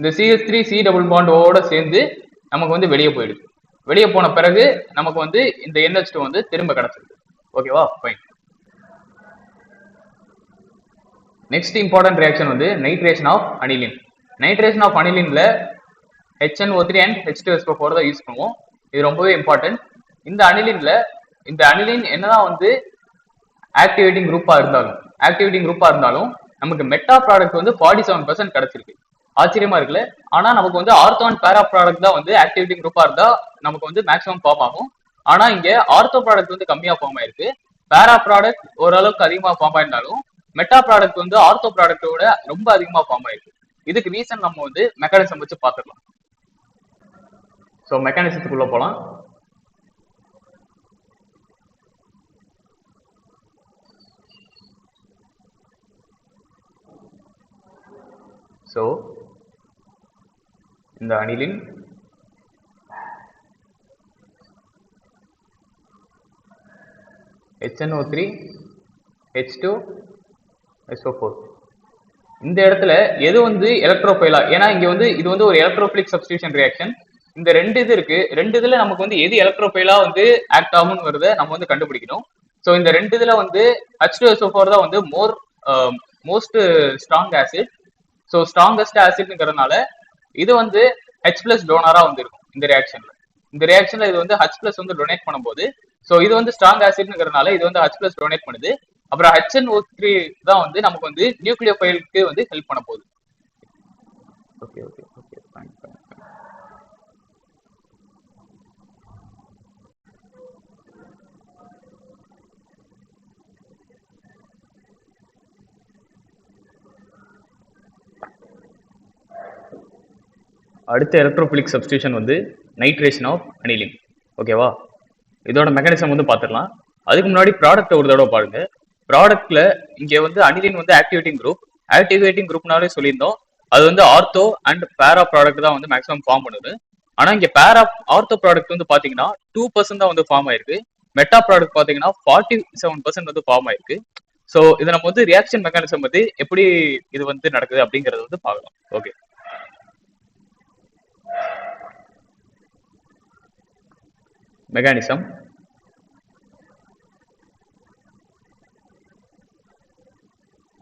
இந்த CH3 C டபுள் பாண்டோட சேர்ந்து நமக்கு வந்து வெளியே போயிடுது. வெளியே போன பிறகு நமக்கு வந்து இந்த NH2 வந்து திரும்ப கிடைச்சிருக்கு. ஓகேவா, ஃபைன். நெக்ஸ்ட் இம்பார்ட்டன்ட் ரியாக்ஷன் வந்து nitration of aniline. Nitration of அனிலின்ல HNO3 அண்ட் H2SO4 தான் யூஸ் பண்ணுவோம். இது ரொம்பவே இம்பார்ட்டன்ட். இந்த அனிலின் என்னதான் வந்து ஆக்டிவேட்டிங் குரூப்பா இருந்தாலும் நமக்கு மெட்டா ப்ராடக்ட் வந்து 47% கிடைச்சிருக்கு. ஆச்சரியமா இருக்குல்ல. ஆனா நமக்கு வந்து ஆர்த்தோ அண்ட் பேரா ப்ராடக்ட் தான் வந்து ஆக்டிவேட்டிங் குரூப்பா இருந்தா நமக்கு வந்து மேக்ஸிமம் ஃபார்ம் ஆகும். ஆனா இங்க ஆர்த்தோ ப்ராடக்ட் வந்து கம்மியா ஃபார்ம் ஆயிருக்கு. பேரா ப்ராடக்ட் ஓரளவுக்கு அதிகமா ஃபார்ம் ஆயிருந்தாலும் மெட்டா ப்ராடக்ட் வந்து ஆர்த்தோ ப்ராடக்டோட ரொம்ப அதிகமா ஃபார்ம் ஆயிருக்கு. இதுக்கு ரீசன் நம்ம வந்து மெக்கானிசம் வச்சு பார்த்துக்கலாம். ஸோ மெக்கானிசத்துக்குள்ள போலாம். ஸோ இந்த அனிலின் HNO3 H2SO4 இந்த இடத்துல எது வந்து எலக்ட்ரோஃபைலா, ஏன்னா இங்க வந்து இது வந்து ஒரு எலக்ட்ரோஃபிலிக் சப்ஸ்டிடியூஷன் ரியாக்ஷன். இந்த ரெண்டு இது இருக்கு. ரெண்டு இதுல நமக்கு வந்து எது எலக்ட்ரோஃபைலா வந்து ஆக்ட் ஆகும்ங்கிறத நம்ம வந்து கண்டுபிடிக்கணும். ஸோ இந்த ரெண்டு இதுல வந்து H2SO4 தான் வந்து most strong acid. So strongest ஆசிட்ங்கிறதுனால இது வந்து H பிளஸ் டோனரா வந்து இருக்கும் இந்த ரியாக்ஷன்ல இது வந்து H பிளஸ் வந்து டொனேட் பண்ணும்போது, ஸோ இது வந்து ஸ்ட்ராங் ஆசிட்ங்கிறதுனால இது வந்து H பிளஸ் டொனேட் பண்ணுது. அப்புறம் HNO3 தான் வந்து நமக்கு வந்து நியூக்ளியோஃபைலுக்கு வந்து ஹெல்ப் பண்ண போகுது. Okay okay okay fine fine. அடுத்த எலக்ட்ரோஃபிலிக் சப்ஸ்டிடியூஷன் வந்து நைட்ரேஷன் ஆஃப் அனிலின். ஓகேவா, இதோட மெக்கானிசம் வந்து பார்த்துடலாம். அதுக்கு முன்னாடி ப்ராடக்ட் ஒரு தடவை பாருங்க. ப்ராடக்ட்ல இங்க வந்து அனிலின் வந்து ஆக்டிவேட்டிங் குரூப்னாலே சொல்லியிருந்தோம். அது வந்து ஆர்த்தோ அண்ட் பேரா ப்ராடக்ட் தான் வந்து மேக்ஸிமம் ஃபார்ம் பண்ணுது. ஆனா இங்க ஆர்த்தோ ப்ராடக்ட் வந்து பாத்தீங்கன்னா 2% தான் வந்து ஃபார்ம் ஆயிருக்கு. மெட்டா ப்ராடக்ட் பாத்தீங்கன்னா 47% வந்து ஃபார்ம் ஆயிருக்கு. ஸோ இதை நம்ம வந்து ரியாக்ஷன் மெக்கானிசம் வந்து எப்படி இது வந்து நடக்குது அப்படிங்கறத வந்து பார்க்கலாம். ஓகே, மெக்கானிசம்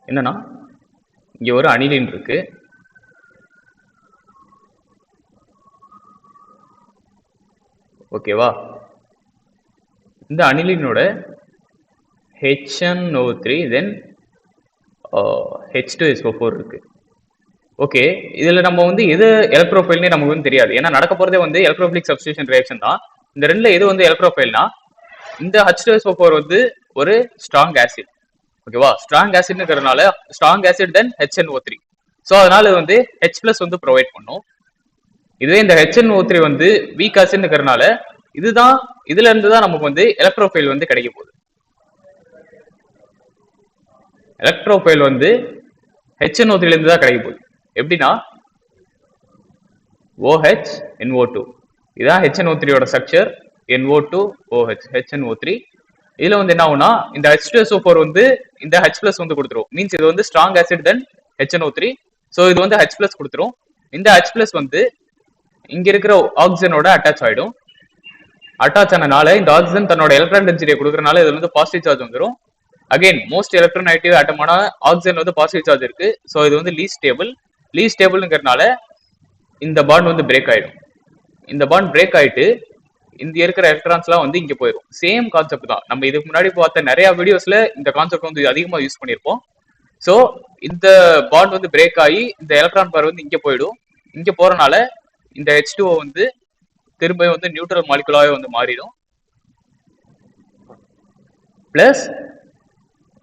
என்னன்னா இங்க ஒரு அனிலின் இருக்கு. ஓகேவா, இந்த அனிலினோட HNO3 தென் H2SO4 இருக்கு. ஓகே, இதுல நம்ம வந்து எது எலக்ட்ரோஃபைல்னே நமக்கு வந்து தெரியாது. ஏன்னா நடக்க போறதே வந்து எலக்ட்ரோஃபிலிக் சப்ஸ்டிடியூஷன் ரியாக்ஷன் தான். இந்த ரெண்டுல எது வந்து எலக்ட்ரோஃபைல்னா இந்த H2SO4 வந்து ஒரு ஸ்ட்ராங் ஆசிட். ஓகேவா, ஸ்ட்ராங் ஆசிட்ங்கிறதுனால strong acid then HNO3. So அதனால இது வந்து H பிளஸ் வந்து ப்ரொவைட் பண்ணும். இதுவே இந்த HNO3 வந்து வீக் ஆசிட்ங்கிறதுனால இதுல இருந்து தான் நமக்கு வந்து எலக்ட்ரோஃபைல் வந்து கிடைக்க போகுது. எலக்ட்ரோஃபைல் வந்து HNO3 இருந்து தான் கிடைக்க போகுது. எப்படின்னா OH NO2 இதான் HNO3யோட ஸ்ட்ரக்சர். NO2 OH HNO3. இதுல வந்து என்ன ஆகும்னா இந்த H2SO4 வந்து இந்த H பிளஸ் வந்து கொடுத்துரும். மீன்ஸ் இது வந்து strong acid then HNO3. So இது வந்து H பிளஸ் கொடுத்துரும். இந்த H பிளஸ் வந்து இங்க இருக்கிற ஆக்சிஜனோட அட்டாச் ஆயிடும். அட்டாச் ஆனனால இந்த ஆக்சிஜன் தன்னோட எலக்ட்ரான் டென்சிட்டியை கொடுக்கறனால இது வந்து பாசிட்டிவ் சார்ஜ் வந்துடும். அகைன் மோஸ்ட் எலக்ட்ரோநெகட்டிவ் ஆட்டமான ஆக்சிஜன் வந்து பாசிட்டிவ் சார்ஜ் இருக்கு. ஸோ இது வந்து லீஸ்ட் ஸ்டேபிள்ங்கிறதுனால இந்த பாண்ட் வந்து பிரேக் ஆயிடும். இந்த பாண்ட் பிரேக் ஆயிட்டு இங்க இருக்கிற எலக்ட்ரான்ஸ்லாம் வந்து இங்க போயிடும். சேம் கான்செப்ட் தான். நம்ம இதுக்கு முன்னாடி பார்த்த நிறைய வீடியோஸ்ல இந்த கான்செப்ட் வந்து அதிகமா யூஸ் பண்ணியிருப்போம். ஸோ இந்த பாண்ட் வந்து பிரேக் ஆகி இந்த எலக்ட்ரான் பேர் வந்து இங்க போயிடும். இங்க போறனால இந்த H2O வந்து திரும்ப வந்து நியூட்ரல் மாலிகுலாவே வந்து மாறிடும். பிளஸ்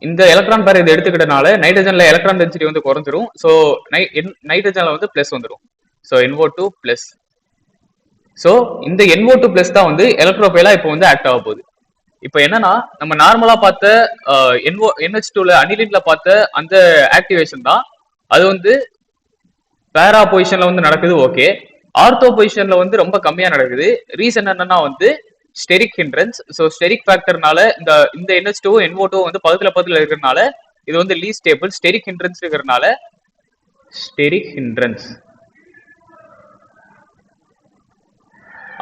இந்த எலக்ட்ரான் பேர் இதை எடுத்துக்கிட்டனால நைட்ரஜன்ல எலக்ட்ரான் டென்சிட்டி வந்து குறைஞ்சிரும். ஸோ நைட்ரஜன்ல வந்து பிளஸ் வந்துடும். So NO2 plus. ஸோ இந்த NO2 பிளஸ் தான் வந்து எலக்ட்ரோஃபைலா இப்போ வந்து ஆக்ட் ஆக போகுது. இப்போ என்னன்னா நம்ம நார்மலா பார்த்த NH2ல அனிலின்ல பார்த்த அந்த ஆக்டிவேஷன் தான் அது வந்து பேரா பொசிஷன்ல வந்து நடக்குது. ஓகே, ஆர்த்தோ பொசிஷன்ல வந்து ரொம்ப கம்மியா நடக்குது. ரீசன் என்னன்னா வந்து ஸ்டெரிக் ஹிண்ட்ரன்ஸ். ஸோ ஸ்டெரிக் ஃபேக்டர்னால இந்த இந்த NH2 NO2 வந்து பக்கத்துல இருக்கிறதுனால இது வந்து லீஸ்ட் ஸ்டேபிள். ஸ்டெரிக் ஹிண்ட்ரன்ஸ் இருக்கிறதுனால ஸ்டெரிக் ஹிண்ட்ரன்ஸ்,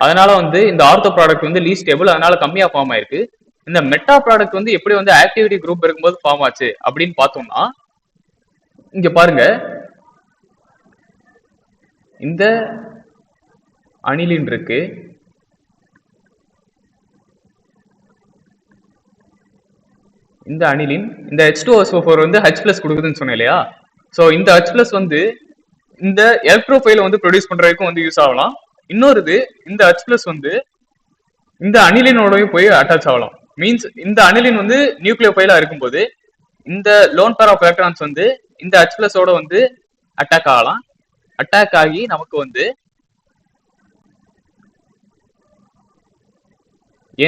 அதனால வந்து இந்த ஆர்த்தோ ப்ராடக்ட் வந்து லீஸ்ட் ஸ்டேபிள், அதனால கம்மியா ஃபார்ம் ஆயிருக்கு. இந்த மெட்டா ப்ராடக்ட் வந்து எப்படி வந்து ஆக்டிவிட்டி குரூப் இருக்கும்போது ஃபார்ம் ஆச்சு அப்படின்னு பார்த்தோம்னா, இங்க பாருங்க, இந்த அனிலின் இருக்கு, இந்த அனிலின் இந்த H2SO4 வந்து H+ கொடுக்குதுன்னு சொன்னேன் இல்லையா? ஸோ இந்த H+ வந்து இந்த எலக்ட்ரோஃபைல வந்து ப்ரொடியூஸ் பண்றதுக்கும் வந்து யூஸ் ஆகலாம். இன்னொரு இது, இந்த H+ வந்து இந்த அனிலினோடய போய் அட்டாச் ஆகலாம். மீன்ஸ் இந்த அனிலின் வந்து நியூக்ளியோஃபைலா இருக்கும்போது இந்த லோன் பேர் ஆஃப் எலக்ட்ரான்ஸ் வந்து இந்த H+ ஓட வந்து அட்டாக் ஆகலாம். அட்டாக் ஆகி நமக்கு வந்து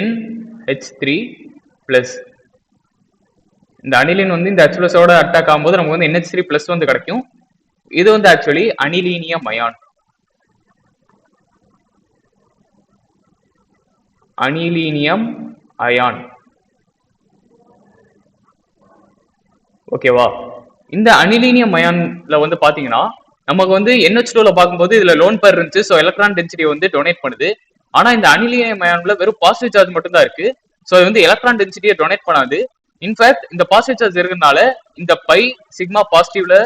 NH3+, இந்த அனிலின் வந்து இந்த H+ ஓட அட்டாக் ஆகும்போது நமக்கு வந்து NH3+ வந்து கிடைக்கும். இது வந்து ஆக்சுவலி அனிலீனியம் அயான். அனிலீனியம் அயான், ஓகேவா? இந்த அனிலீனியம் அயான்ல வந்து பாத்தீங்கன்னா நமக்கு வந்து NH2ல பார்க்கும்போது இதுல லோன் பேர் இருந்துச்சு, ஸோ எலக்ட்ரான் டென்சிட்டி வந்து டொனேட் பண்ணுது. ஆனா இந்த அனிலீனியம் அயான்ல வெறும் பாசிட்டிவ் சார்ஜ் மட்டும் தான் இருக்கு. ஸோ இது வந்து எலக்ட்ரான் டென்சிட்டியை டொனேட் பண்ணாது. இன்ஃபேக்ட் இந்த பாசிட்டிவ் சார்ஜ் இருக்கிறதுனால இந்த பை சிக்மா பாசிட்டிவ்ல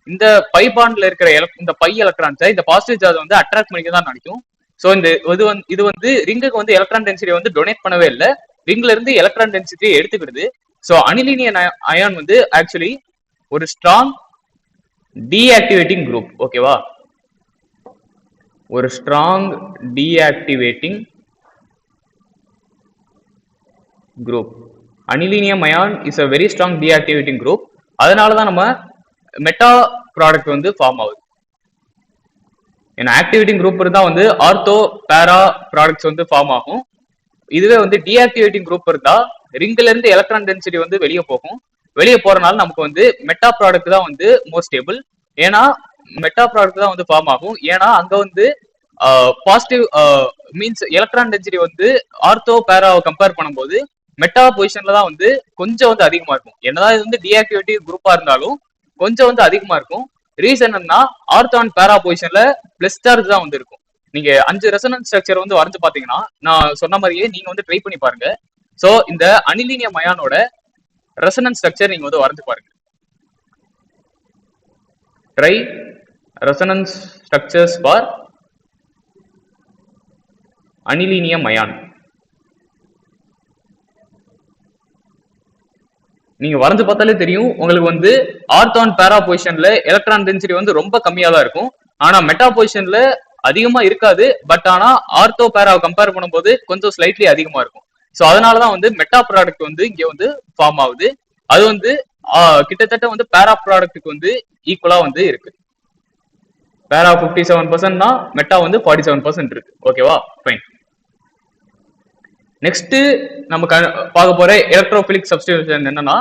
இந்த பை பாண்ட்ல இருக்கிற இந்த பை எலக்ட்ரான்ஸை இந்த பாசிட்டிவ் சார்ஜ் வந்து அட்ராக்ட் பண்ணிக்க தான் நினைக்கும். ஸோ இந்த இது வந்து ரிங்குக்கு வந்து எலக்ட்ரான் டென்சிட்டி வந்து டொனேட் பண்ணவே இல்லை, ரிங்ல இருந்து எலக்ட்ரான் டென்சிட்டியை எடுத்துக்கிடுது. ஸோ அனிலீனியம் அயான் வந்து ஆக்சுவலி ஒரு ஸ்ட்ராங் டீஆக்டிவேட்டிங் குரூப், ஓகேவா? ஒரு strong deactivating group. Anilinium ion is a very strong deactivating group. அதனால தான் நம்ம மெட்டா ப்ராடக்ட் வந்து ஃபார்ம் ஆகுது. ஏன்னா ஆக்டிவேட்டிங் குரூப் இருந்தா வந்து ஆர்த்தோ பேரா ப்ராடக்ட்ஸ் வந்து ஃபார்ம் ஆகும். இதுவே வந்து டீஆக்டிவேட்டிங் குரூப் இருந்தா ரிங்ல இருந்து எலக்ட்ரான் டென்சிட்டி வந்து வெளியே போகும். வெளியே போறதுனால நமக்கு வந்து மெட்டா ப்ராடக்ட் தான் வந்து மோர் ஸ்டேபிள். ஏன்னா மெட்டா ப்ராடக்ட் தான் வந்து ஃபார்ம் ஆகும். ஏன்னா அங்க வந்து பாசிட்டிவ் மீன்ஸ் எலக்ட்ரான் டென்சிட்டி வந்து ஆர்த்தோ பேராவை கம்பேர் பண்ணும்போது மெட்டா பொசிஷன்ல தான் வந்து கொஞ்சம் வந்து அதிகமா இருக்கும். என்னதான் இது வந்து டீஆக்டிவேட்டிவ் குரூப்பா இருந்தாலும் கொஞ்சம் வந்து அதிகமா இருக்கும். ரீசன் என்னன்னா ஆர்த்தோ அண்ட் பேரா பொசிஷன்ல பிளஸ் சார்ஜ் தான் வந்து இருக்கும். நீங்க 5 ரெசனன்ஸ் ஸ்ட்ரக்சர் வந்து வரைஞ்சு பாத்தீங்கன்னா நான் சொன்ன மாதிரியே நீங்க வந்து ட்ரை பண்ணி பாருங்க. சோ இந்த அனிலீனியம் அயானோட ரெசனன்ஸ் ஸ்ட்ரக்சர் நீங்க வந்து வரைஞ்சு பாருங்க. Try resonance structures for anilinium ion. நீங்க வரைஞ்சு பார்த்தாலே தெரியும் உங்களுக்கு வந்து ஆர்த்தோ அண்ட் பேரா பொசிஷன்ல எலக்ட்ரான் டென்சிட்டி வந்து ரொம்ப கம்மியா தான் இருக்கும். ஆனா மெட்டா பொசிஷன்ல அதிகமா இருக்காது. பட் ஆனா ஆர்த்தோ பேராவை கம்பேர் பண்ணும்போது கொஞ்சம் ஸ்லைட்லி அதிகமா இருக்கும். ஸோ அதனாலதான் வந்து மெட்டா ப்ராடக்ட் வந்து இங்க வந்து ஃபார்ம் ஆகுது. அது வந்து கிட்டத்தட்ட வந்து பேரா ப்ராடக்ட்டுக்கு வந்து ஈக்குவலா வந்து இருக்கு. பேரா 57% தான், மெட்டா வந்து 47% இருக்கு. ஓகேவா? ஃபைன். நெக்ஸ்ட் நம்ம பார்க்க போற எலக்ட்ரோபிலிக் சப்ஸ்டிடியூஷன் என்னன்னா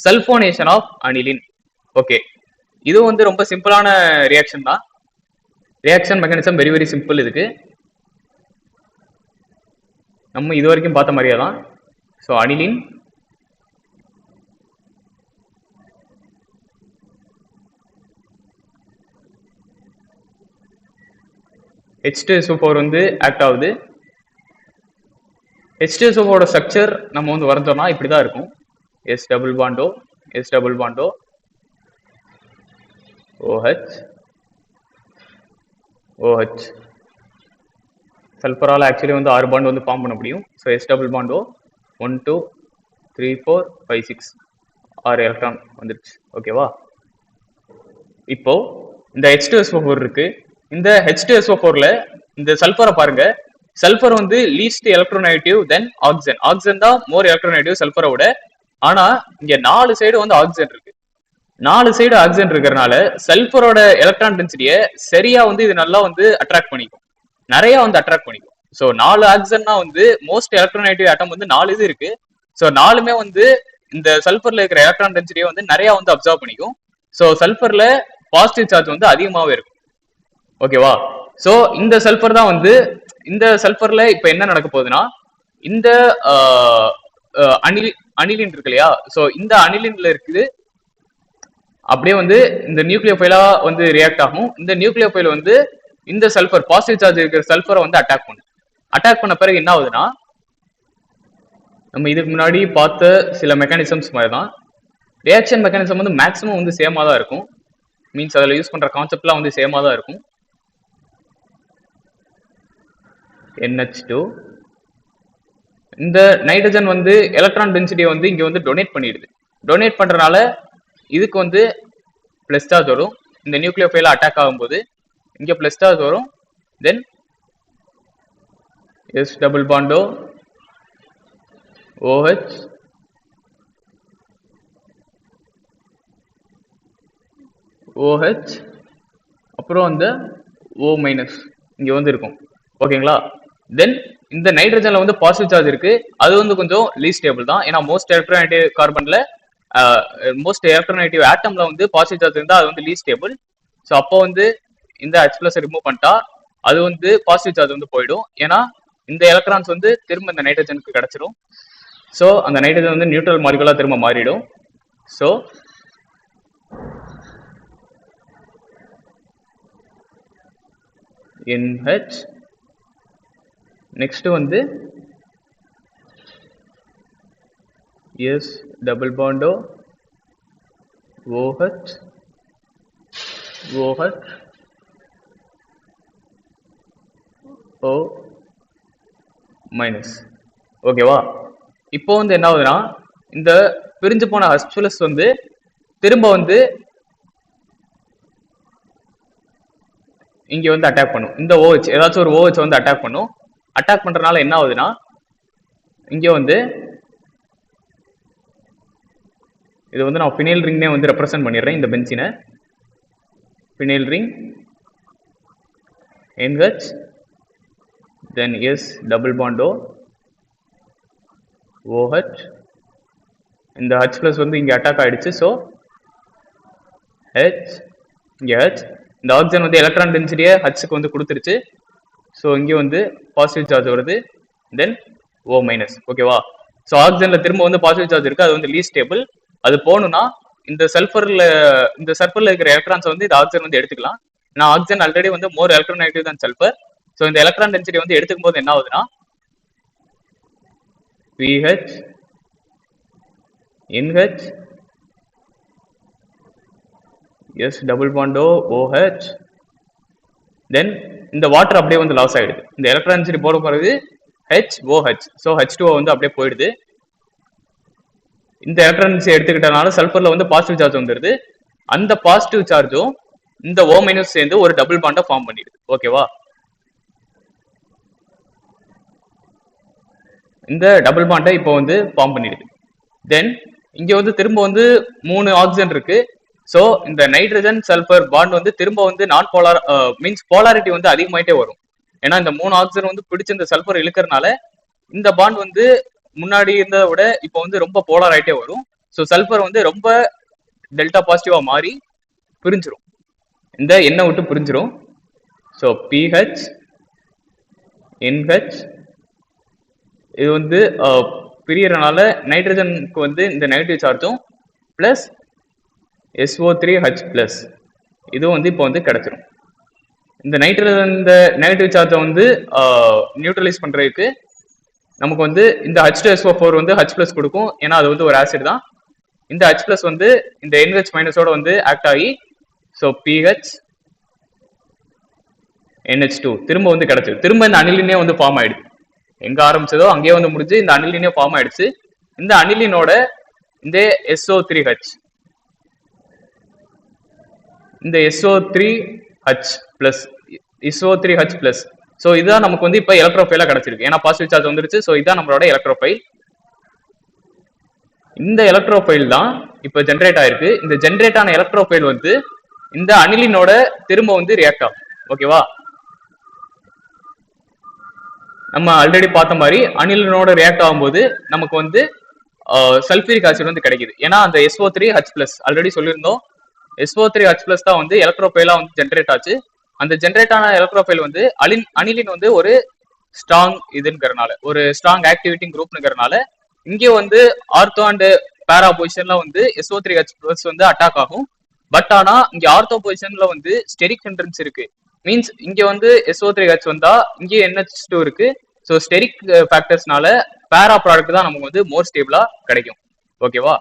சல்போனேஷன் ஆஃப் அனிலின். ஓகே, இது வந்து ரொம்ப சிம்பிளான ரியாக்ஷன் தான். Reaction mechanism very very simple. இதுக்கு நம்ம இது வரைக்கும் பார்த்த மாதிரியே தான். ஸோ அனிலின் H2SO4 வந்து ஆக்ட் ஆகுது. H2SO4 ஸ்ட்ரக்சர் நம்ம வந்து வரைஞ்சோம்னா இப்படிதான் இருக்கும். S டபுள் பாண்டோ S டபுள் பாண்டோ OH OH. சல்ஃபரால் ஆக்சுவலி வந்து 6 பாண்ட் வந்து ஃபார்ம் பண்ண முடியும். ஸோ S டபுள் பாண்டோ 1 2 3 4 5 6 6 எலக்ட்ரான் வந்துருச்சு. ஓகேவா? இப்போ இந்த H2SO4 இருக்கு. இந்த H2SO4ல இந்த சல்ஃபரை பாருங்க. சல்ஃபர் வந்து லீஸ்ட் எலக்ட்ரோநெகட்டிவ் தென் ஆக்சிஜன். ஆக்சிஜன் தான் மோர் எலக்ட்ரோநெகட்டிவ் சல்ஃபரை விட. ஆனா இங்க 4 சைடு வந்து ஆக்சிஜன் இருக்கு. 4 சைடு ஆக்சிஜன் இருக்கிறதுனால சல்ஃபரோட எலக்ட்ரான் டென்சிட்டியை சரியா வந்து இது நல்லா வந்து அட்ராக்ட் பண்ணிக்கும், நிறைய வந்து அட்ராக்ட் பண்ணிக்கும். ஸோ 4 ஆக்சிஜன்னா வந்து மோஸ்ட் எலக்ட்ரோநெகட்டிவ் ஆட்டம் வந்து 4 இது இருக்கு. ஸோ 4மே வந்து இந்த சல்ஃபர்ல இருக்கிற எலக்ட்ரான் டென்சிட்டியை வந்து நிறைய வந்து அப்சர்வ் பண்ணிக்கும். ஸோ சல்ஃபர்ல பாசிட்டிவ் சார்ஜ் வந்து அதிகமாகவே இருக்கும். ஓகேவா? ஸோ இந்த சல்ஃபர் தான் வந்து இந்த சல்ஃபர்ல இப்ப என்ன நடக்க போகுதுன்னா இந்த அனிலின் இருக்கு இல்லையா, ஸோ இந்த அனிலின்ல இருக்குது அப்படியே வந்து இந்த நியூக்ளியோஃபைலா வந்து ரியாக்ட் ஆகும். இந்த நியூக்ளியோஃபைல் வந்து இந்த சல்ஃபர் பாசிட்டிவ் சார்ஜ் இருக்கிற சல்ஃபரை வந்து அட்டாக் பண்ணும். அட்டாக் பண்ண பிறகு என்ன ஆகுதுன்னா, நம்ம இதுக்கு முன்னாடி பார்த்த சில மெக்கானிசம்ஸ் மாதிரி தான் ரியாக்ஷன் மெக்கானிசம் வந்து மேக்ஸிமம் வந்து சேமாக தான் இருக்கும். மீன்ஸ் அதில் யூஸ் பண்ணுற கான்செப்ட்லாம் வந்து சேமாக தான் இருக்கும். NH2 இந்த நைட்ரஜன் வந்து எலக்ட்ரான் டென்சிட்டியை வந்து இங்கே வந்து டொனேட் பண்ணிடுது. டொனேட் பண்ணுறதுனால இதுக்கு வந்து ப்ளஸ் சார்ஜ் வரும். இந்த நியூக்ளியோஃபைல அட்டாக் ஆகும்போது இங்கே ப்ளஸ் சார்ஜ் வரும். தென் எஸ் டபுள் பாண்டோ OH OH அப்புறம் அந்த O மைனஸ் இங்கே வந்து இருக்கும். ஓகேங்களா? தென் இந்த நைட்ரஜன்ல வந்து பாசிட்டிவ் சார்ஜ் இருக்கு. அது வந்து கொஞ்சம் லீஸ்ட் ஸ்டேபிள் தான். ஏன்னா மோஸ்ட் எலக்ட்ரோநெகட்டிவ் கார்பன்ல மோஸ்ட் எலக்ட்ரோநெகட்டிவ் ஆட்டம்ல வந்து பாசிட்டிவ் சார்ஜ் இருந்தால் அது வந்து லீஸ்ட் ஸ்டேபிள். ஸோ அப்போ வந்து இந்த H+ ரிமூவ் பண்ணிட்டா அது வந்து பாசிட்டிவ் சார்ஜ் வந்து போயிடும். ஏன்னா இந்த எலக்ட்ரான்ஸ் வந்து திரும்ப இந்த நைட்ரஜனுக்கு கிடைச்சிரும். ஸோ அந்த நைட்ரஜன் வந்து நியூட்ரல் மாலிகுலா திரும்ப மாறிடும். ஸோ NH நெக்ஸ்ட் வந்து S டபுள் பாண்டோ OH OH O மைனஸ். ஓகேவா? இப்போ வந்து என்ன ஆகுதுன்னா, இந்த பிரிஞ்சு போன H+ வந்து திரும்ப வந்து இங்க வந்து அட்டாக் பண்ணும். இந்த OH ஏதாச்சும் ஒரு OH வந்து அட்டாக் பண்ணும். அட்டாக் பண்றதுனால என்ன ஆகுதுன்னா, இங்க வந்து இது வந்து நான் ஃபினைல் ரிங்னே வந்து ரெப்ரசென்ட் பண்ணிடுறேன். இந்த பென்சினை ஃபினைல் ரிங் NH தென் S டபுள் பாண்டோ OH இந்த H+ வந்து இங்க அட்டாக் ஆயிடுச்சு. ஸோ H இங்க H இந்த ஆக்சிஜன் வந்து எலக்ட்ரான் டென்சிட்டியை Hக்கு வந்து கொடுத்துருச்சு. ஸோ இங்கே வந்து பாசிட்டிவ் சார்ஜ் வருது. தென் O மைனஸ். ஓகேவா? ஸோ ஆக்சிஜன்ல திரும்ப வந்து பாசிட்டிவ் சார்ஜ் இருக்கு. அது வந்து லீஸ்ட் ஸ்டேபிள். அது போகணும்னா இந்த சல்ஃபர்ல இருக்கிற எலக்ட்ரான்ஸ் வந்து இந்த ஆக்சிஜன் வந்து எடுத்துக்கலாம். நான் ஆக்சிஜன் ஆல்ரெடி வந்து மோர் எலக்ட்ரோநெகட்டிவ் தான் சல்ஃபர். ஸோ இந்த எலக்ட்ரான் டென்சிட்டி வந்து எடுத்துக்கும் போது என்ன ஆகுதுன்னா, PH NH S டபுள் பாண்டோ OH தென் இந்த வாட்டர் அப்படியே வந்து லாஸ் ஆயிடுது. இந்த எலக்ட்ரான் டென்சிட்டி போட போறது HOH. ஸோ H2O வந்து அப்படியே போயிடுது. இந்த எலக்ட்ரான் டென்சிட்டி எடுத்துக்கிட்டனால சல்ஃபர்ல வந்து பாசிட்டிவ் சார்ஜ் வந்துடுது. அந்த பாசிட்டிவ் சார்ஜும் இந்த O மைனஸ் சேர்ந்து ஒரு டபுள் பாண்டை ஃபார்ம் பண்ணிடுது. ஓகேவா? இந்த டபுள் பாண்டை இப்போ வந்து ஃபார்ம் பண்ணிடுது. தென் இங்க வந்து திரும்ப வந்து 3 ஆக்சிஜன் இருக்கு. ஸோ இந்த நைட்ரஜன் சல்ஃபர் பாண்ட் வந்து திரும்ப வந்து நான் போலார் மீன்ஸ் போலாரிட்டி வந்து அதிகமாயிட்டே வரும். ஏன்னா இந்த 3 ஆக்சிஜன் வந்து பிடிச்ச இந்த சல்ஃபர் இழுக்கிறதுனால இந்த பாண்ட் வந்து முன்னாடி இருந்ததை விட இப்போ வந்து ரொம்ப போலார் ஆயிட்டே வரும். ஸோ சல்ஃபர் வந்து ரொம்ப டெல்டா பாசிட்டிவா மாறி பிரிஞ்சிரும். இந்த எண்ணெய் விட்டு பிரிஞ்சிரும். ஸோ PH NH இது வந்து பிரியறனால நைட்ரஜனுக்கு வந்து இந்த நெகட்டிவ் சார்ஜும் பிளஸ் SO3H+ இதுவும் வந்து இப்போ வந்து கிடைச்சிரும். இந்த நைட்ரஜன் இந்த நெகட்டிவ் சார்ஜை வந்து நியூட்ரலைஸ் பண்றதுக்கு நமக்கு வந்து இந்த H2SO4 வந்து H+ கொடுக்கும். ஏன்னா அது வந்து ஒரு ஆசிட் தான். இந்த H+ வந்து இந்த NH மைனஸோட வந்து ஆக்ட் ஆகி ஸோ PH NH2 திரும்ப வந்து கிடைச்சது. திரும்ப இந்த அனிலினே வந்து ஃபார்ம் ஆயிடுச்சு. எங்க ஆரம்பிச்சதோ அங்கேயே வந்து முடிஞ்சு இந்த அனிலினே ஃபார்ம் ஆயிடுச்சு. இந்த அனிலினோட இந்த SO3H இந்த SO3H+. ஸோ இதுதான் நமக்கு வந்து இப்போ எலக்ட்ரோஃபைலா கிடைச்சிருக்கு. ஏன்னா பாசிட்டிவ் சார்ஜ் வந்துருச்சு. ஸோ இதுதான் நம்மளோட எலக்ட்ரோஃபைல். இந்த எலக்ட்ரோஃபைல் தான் இப்போ ஜென்ரேட் ஆயிருக்கு. இந்த ஜென்ரேட் ஆன எலக்ட்ரோஃபைல் வந்து இந்த அனிலினோட திரும்ப வந்து ரியாக்ட் ஆகும். ஓகேவா? நம்ம ஆல்ரெடி பார்த்த மாதிரி அனிலினோட ரியாக்ட் ஆகும்போது நமக்கு வந்து சல்ஃபியூரிக் ஆசிட் வந்து கிடைக்குது. ஏன்னா அந்த SO3H+ ஆல்ரெடி சொல்லியிருந்தோம். SO3H+ தான் வந்து எலக்ட்ரோஃபைலா வந்து ஜென்ரேட் ஆச்சு. அந்த ஜென்ரேட் ஆன எலக்ட்ரோஃபைல் வந்து அனிலின் வந்து ஒரு ஸ்ட்ராங் இதுங்கிறனால, ஒரு ஸ்ட்ராங் ஆக்டிவேட்டிங் குரூப்னுங்கிறனால இங்கே வந்து ஆர்த்தோ அண்ட் பேரா பொசிஷன்ல வந்து SO3H ப்ளஸ் வந்து அட்டாக் ஆகும். பட் ஆனா இங்க ஆர்த்தோ பொசிஷன்ல வந்து ஸ்டெரிக் ஹிண்ட்ரன்ஸ் இருக்கு. மீன்ஸ் இங்க வந்து SO3H வந்தா இங்கே NH2 இருக்கு. ஸோ ஸ்டெரிக் ஃபேக்டர்ஸ்னால பேரா ப்ராடக்ட் தான் நமக்கு வந்து மோர் ஸ்டேபிளா கிடைக்கும். ஓகேவா?